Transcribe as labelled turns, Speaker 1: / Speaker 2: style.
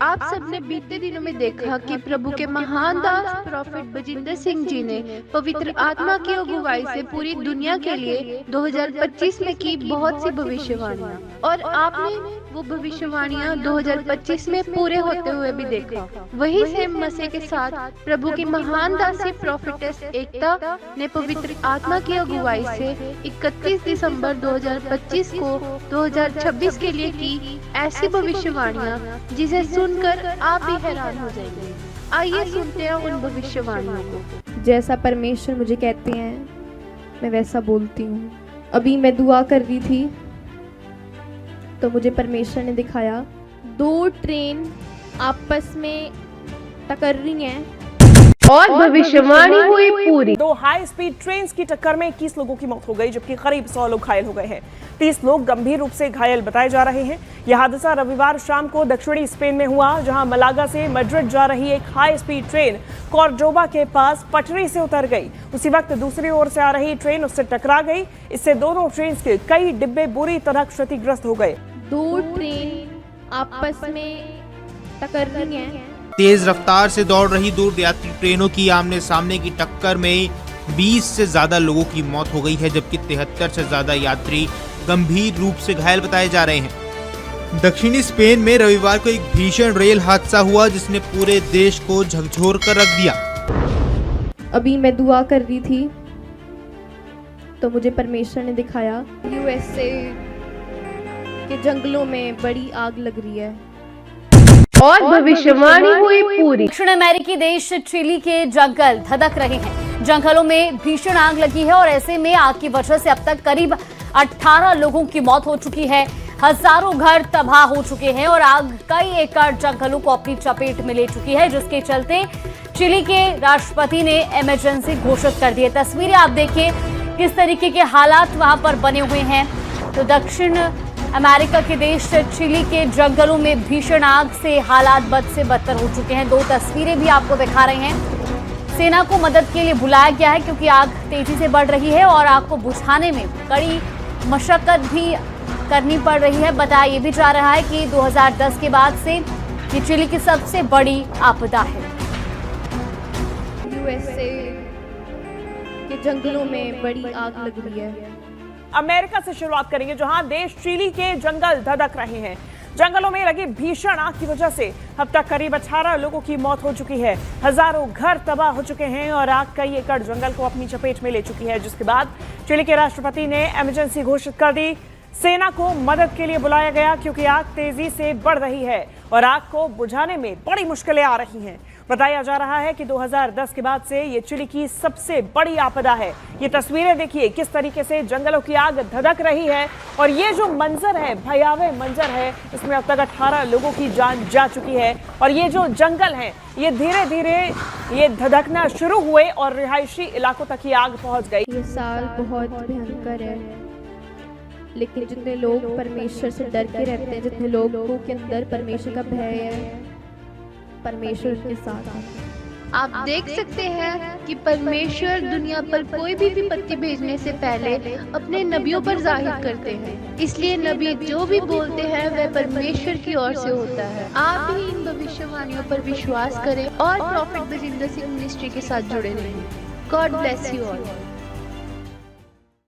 Speaker 1: आप सबने बीते दिनों में देखा कि प्रभु के महान दास प्रॉफिट बजिंदर सिंह जी ने पवित्र आत्मा की अगुवाई से पूरी दुनिया के लिए 2025 में की बहुत सी भविष्यवाणियां, और आपने वो भविष्यवाणियां 2025 में पूरे होते हुए भी देखा। वही सेम मसीह के साथ प्रभु की महान दासी प्रॉफिटेस एकता ने पवित्र आत्मा की अगुवाई से 31 दिसंबर 2025 को 2026 के लिए की ऐसी भविष्यवाणियां जिसे सुनकर आप भी हैरान हो जाएंगे। आइए सुनते हैं उन भविष्यवाणियों को।
Speaker 2: जैसा परमेश्वर मुझे कहते हैं मैं वैसा बोलती हूँ। अभी मैं दुआ कर रही थी तो मुझे परमेश्वर ने दिखाया 2 ट्रेन आपस में टकर रही हैं
Speaker 1: और भविष्यवाणी हुई पूरी।
Speaker 3: 2 हाई स्पीड ट्रेन की टक्कर में 21 लोगों की मौत हो गई, जबकि करीब 100 लोग घायल हो गए हैं। 30 लोग गंभीर रूप से घायल बताए जा रहे हैं। यह हादसा रविवार शाम को दक्षिणी स्पेन में हुआ, जहां मलागा से मैड्रिड जा रही एक हाई स्पीड ट्रेन कॉर्डोबा के पास पटरी से उतर गई। उसी वक्त दूसरी ओर से आ रही ट्रेन उससे टकरा गई। इससे दोनों ट्रेन के कई डिब्बे बुरी तरह क्षतिग्रस्त हो गए।
Speaker 2: 2 ट्रेन आपस में टकर रही हैं।
Speaker 4: तेज रफ्तार से दौड़ रही 2 यात्री ट्रेनों की आमने सामने की टक्कर में 20 से ज्यादा लोगों की मौत हो गई है, जबकि 73 से ज्यादा यात्री गंभीर रूप से घायल बताए जा रहे हैं। दक्षिणी स्पेन में रविवार को एक भीषण रेल हादसा हुआ, जिसने पूरे देश को झकझोर कर रख दिया।
Speaker 2: अभी मैं दुआ कर रही थी तो मुझे परमेश्वर ने दिखाया यूएसए के जंगलों में बड़ी आग लग रही है
Speaker 1: और भविष्यवाणी हुई पूरी।
Speaker 5: दक्षिण अमेरिकी देश चिली के जंगल धधक रहे हैं। जंगलों में भीषण आग लगी है और ऐसे में आग की वजह से अब तक करीब 18 लोगों की मौत हो चुकी है। हजारों घर तबाह हो चुके हैं और आग कई एकड़ जंगलों को अपनी चपेट में ले चुकी है, जिसके चलते चिली के राष्ट्रपति ने इमरजेंसी घोषित कर दी है। तस्वीरें आप देखिए किस तरीके के हालात वहां पर बने हुए हैं। तो दक्षिण अमेरिका के देश चिली के जंगलों में भीषण आग से हालात बद से बदतर हो चुके हैं। 2 तस्वीरें भी आपको दिखा रहे हैं। सेना को मदद के लिए बुलाया गया है क्योंकि आग तेजी से बढ़ रही है और आग को बुझाने में कड़ी मशक्कत भी करनी पड़ रही है। बताया ये भी जा रहा है कि 2010 के बाद से ये चिली की सबसे बड़ी आपदा है।
Speaker 2: यूएसए के जंगलों में बड़ी आग लग रही है।
Speaker 3: अमेरिका से शुरुआत करेंगे, जहां देश चिली के जंगल धधक रहे हैं। जंगलों में लगी भीषण आग की वजह से अब तक करीब 18 लोगों की मौत हो चुकी है। हजारों घर तबाह हो चुके हैं और आग कई एकड़ जंगल को अपनी चपेट में ले चुकी है, जिसके बाद चिली के राष्ट्रपति ने इमरजेंसी घोषित कर दी। सेना को मदद के लिए बुलाया गया क्योंकि आग तेजी से बढ़ रही है और आग को बुझाने में बड़ी मुश्किलें आ रही हैं। बताया जा रहा है कि 2010 के बाद से ये चिली की सबसे बड़ी आपदा है। ये तस्वीरें देखिए किस तरीके से जंगलों की आग धधक रही है और ये जो मंजर है, भयावह मंजर है, इसमें अब तक 18 लोगों की जान जा चुकी है। और ये जो जंगल हैं, ये धीरे धीरे ये धधकना शुरू हुए और रिहायशी इलाकों तक ही आग पहुंच गई।
Speaker 2: ये साल बहुत भयंकर है, लेकिन जितने लोग परमेश्वर से डर के रहते हैं, जितने लोगों के अंदर परमेश्वर का भय है, परमेश्वर के साथ है।
Speaker 1: आप देख सकते हैं कि परमेश्वर दुनिया पर कोई भी विपत्ति भेजने से पहले अपने नबियों पर जाहिर करते हैं। इसलिए नबी जो भी बोलते हैं वह परमेश्वर की ओर से होता है। आप भी इन भविष्यवाणियों पर विश्वास करें और प्रॉफिट बजिंदर सिंह मिनिस्ट्री के साथ जुड़े रहें। God bless you all.